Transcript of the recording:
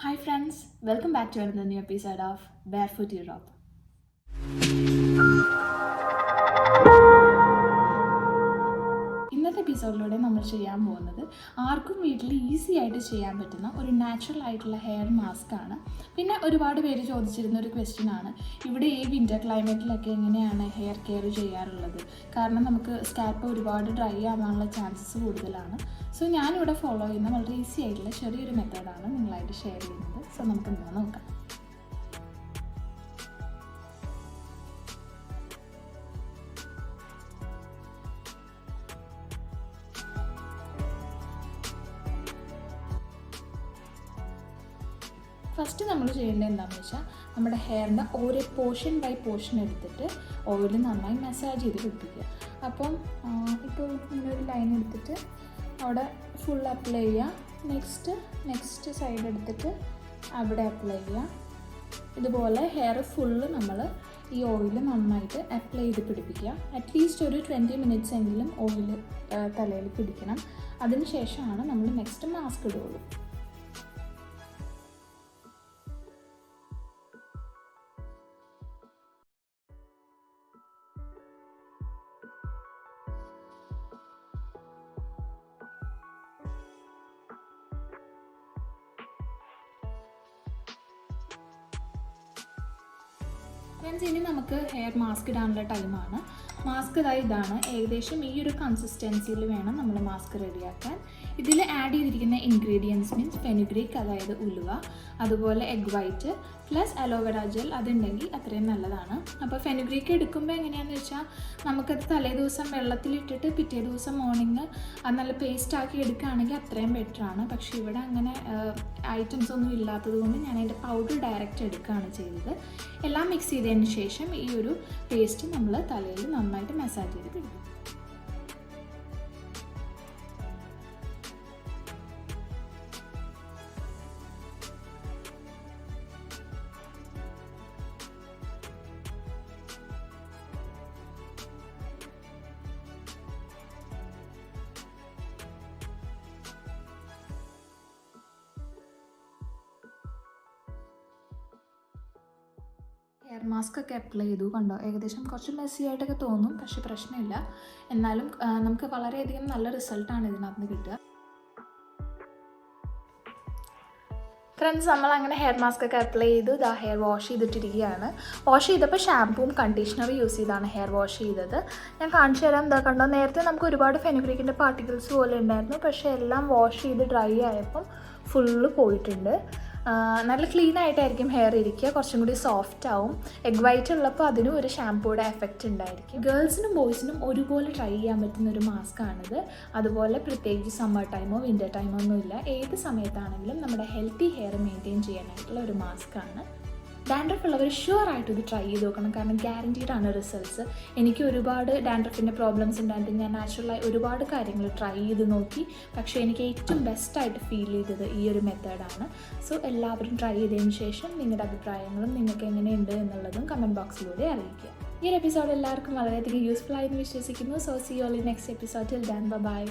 Hi friends, welcome back to another new episode of Barefoot Europe. ഇന്നത്തെ എപ്പിസോഡിലൂടെ നമ്മൾ ചെയ്യാൻ പോകുന്നത് ആർക്കും വീട്ടിൽ ഈസി ആയിട്ട് ചെയ്യാൻ പറ്റുന്ന ഒരു നാച്ചുറൽ ആയിട്ടുള്ള ഹെയർ മാസ്ക് ആണ്. പിന്നെ ഒരുപാട് പേര് ചോദിച്ചിരുന്ന ഒരു ക്വസ്റ്റ്യൻ ആണ്, ഇവിടെ ഈ വിൻ്റർ ക്ലൈമറ്റിലൊക്കെ എങ്ങനെയാണ് ഹെയർ കെയർ ചെയ്യാറുള്ളത്? കാരണം നമുക്ക് സ്കാൽപ്പ് ഒരുപാട് ഡ്രൈ ആവാനുള്ള ചാൻസസ് കൂടുതലാണ്. സോ ഞാനിവിടെ ഫോളോ ചെയ്യുന്ന വളരെ ഈസി ആയിട്ടുള്ള ചെറിയൊരു മെത്തേഡാണ് നിങ്ങളായിട്ട് ഷെയർ ചെയ്യുന്നത്. സോ നമുക്ക് നോക്കാം. ഫസ്റ്റ് നമ്മൾ ചെയ്യേണ്ടത് എന്താണെന്ന് വെച്ചാൽ നമ്മുടെ ഹെയറിൻ്റെ ഓരോ പോർഷൻ ബൈ പോർഷൻ എടുത്തിട്ട് ഓയിൽ നന്നായി മസാജ് ചെയ്ത് പിടിപ്പിക്കുക. അപ്പം ഇപ്പോൾ ഇങ്ങനെ ഒരു ലൈൻ എടുത്തിട്ട് അവിടെ ഫുൾ അപ്ലൈ ചെയ്യുക. നെക്സ്റ്റ് സൈഡ് എടുത്തിട്ട് അവിടെ അപ്ലൈ ചെയ്യുക. ഇതുപോലെ ഹെയർ ഫുള്ള് നമ്മൾ ഈ ഓയിൽ നന്നായിട്ട് അപ്ലൈ ചെയ്ത് പിടിപ്പിക്കുക. അറ്റ്ലീസ്റ്റ് ഒരു 20 മിനിറ്റ്സ് എങ്കിലും ഓയിൽ തലയിൽ പിടിക്കണം. അതിന് ശേഷമാണ് നമ്മൾ നെക്സ്റ്റ് മാസ്ക് ഇടുകയുള്ളൂ. ഫ്രണ്ട്സ്, ഇനി നമുക്ക് ഹെയർ മാസ്ക് ഇടാനുള്ള ടൈമാണ്. മാസ്ക് ഇതാണ്. ഏകദേശം ഈ ഒരു കൺസിസ്റ്റൻസിയിൽ വേണം നമ്മൾ മാസ്ക് റെഡിയാക്കാൻ. ഇതിൽ ആഡ് ചെയ്തിരിക്കുന്ന ഇൻഗ്രീഡിയൻസ് മീൻസ് ഫെനുഗ്രീക്ക്, അതായത് ഉലുവ, അതുപോലെ egg white plus aloe vera gel. അതുണ്ടെങ്കിൽ അത്രയും നല്ലതാണ്. അപ്പോൾ ഫെനുഗ്രീക്ക് എടുക്കുമ്പോൾ എങ്ങനെയാണെന്ന് വെച്ചാൽ നമുക്കത് തലേ ദിവസം വെള്ളത്തിലിട്ടിട്ട് പിറ്റേ ദിവസം മോർണിംഗ് അത് നല്ല പേസ്റ്റ് ആക്കി എടുക്കുകയാണെങ്കിൽ അത്രയും ബെറ്ററാണ്. പക്ഷേ ഇവിടെ അങ്ങനെ ഐറ്റംസ് ഒന്നും ഇല്ലാത്തത് കൊണ്ട് ഞാൻ അതിൻ്റെ പൗഡർ ഡയറക്റ്റ് എടുക്കുകയാണ് ചെയ്തത്. എല്ലാം മിക്സ് ചെയ്തതിന് ശേഷം ഈ ഒരു പേസ്റ്റ് നമ്മൾ തലയിൽ നന്നായിട്ട് മസാജ് ചെയ്ത് പിടിക്കും. ഹെയർ മാസ്ക് ഒക്കെ അപ്ലൈ ചെയ്തു, കണ്ടോ? ഏകദേശം കുറച്ച് മെസ്സി ആയിട്ടൊക്കെ തോന്നും, പക്ഷെ പ്രശ്നമില്ല. എന്നാലും നമുക്ക് വളരെയധികം നല്ല റിസൾട്ടാണ് ഇതിനകത്ത് നിന്ന് കിട്ടുക. ഫ്രണ്ട്സ്, നമ്മളങ്ങനെ ഹെയർ മാസ്ക് ഒക്കെ അപ്ലൈ ചെയ്തു ഹെയർ വാഷ് ചെയ്തിട്ടിരിക്കുകയാണ്. വാഷ് ചെയ്തപ്പോൾ ഷാമ്പൂവും കണ്ടീഷണറും യൂസ് ചെയ്താണ് ഹെയർ വാഷ് ചെയ്തത്. ഞാൻ കാണിച്ചു തരാം. കണ്ടോ, നേരത്തെ നമുക്ക് ഒരുപാട് ഫെനുഗ്രീക്കിൻ്റെ പാർട്ടിക്കിൾസ് പോലെ ഉണ്ടായിരുന്നു, പക്ഷേ എല്ലാം വാഷ് ചെയ്ത് ഡ്രൈ ആയപ്പം ഫുള്ള് പോയിട്ടുണ്ട്. നല്ല ക്ലീൻ ആയിട്ടായിരിക്കും ഹെയർ ഇരിക്കുക, കുറച്ചും കൂടി സോഫ്റ്റ് ആവും. എഗ് വൈറ്റ് ഉള്ളപ്പോൾ അതിനും ഒരു ഷാമ്പൂയുടെ എഫക്റ്റ് ഉണ്ടായിരിക്കും. ഗേൾസിനും ബോയ്സിനും ഒരുപോലെ ട്രൈ ചെയ്യാൻ പറ്റുന്ന ഒരു മാസ്ക് ആണിത്. അതുപോലെ പ്രത്യേകിച്ച് സമ്മർ ടൈമോ വിൻ്റർ ടൈമോ ഒന്നുമില്ല, ഏത് സമയത്താണെങ്കിലും നമ്മുടെ ഹെൽത്തി ഹെയർ മെയിൻറ്റെയിൻ ചെയ്യാനായിട്ടുള്ള ഒരു മാസ്ക് ആണ്. ഡാൻഡ്രഫ് ഉള്ളവർ ഷുവറായിട്ട് ഇത് ട്രൈ ചെയ്ത് നോക്കണം, കാരണം ഗ്യാരൻറ്റീഡാണ് റിസൾട്ട്സ്. എനിക്ക് ഒരുപാട് ഡാൻഡ്രഫിൻ്റെ പ്രോബ്ലംസ് ഉണ്ടായിട്ട് ഞാൻ നാച്ചുറലായി ഒരുപാട് കാര്യങ്ങൾ ട്രൈ ചെയ്ത് നോക്കി, പക്ഷേ എനിക്ക് ഏറ്റവും ബെസ്റ്റായിട്ട് ഫീൽ ചെയ്തത് ഈ ഒരു മെത്തേഡാണ്. സോ എല്ലാവരും ട്രൈ ചെയ്തതിന് ശേഷം നിങ്ങളുടെ അഭിപ്രായങ്ങളും നിങ്ങൾക്ക് എങ്ങനെയുണ്ട് എന്നുള്ളതും കമൻറ്റ് ബോക്സിലൂടെ അറിയിക്കുക. ഈ ഒരു എപ്പിസോഡ് എല്ലാവർക്കും വളരെയധികം യൂസ്ഫുൾ ആയെന്ന് വിശ്വസിക്കുന്നു. So see you all in next episode. Till then by.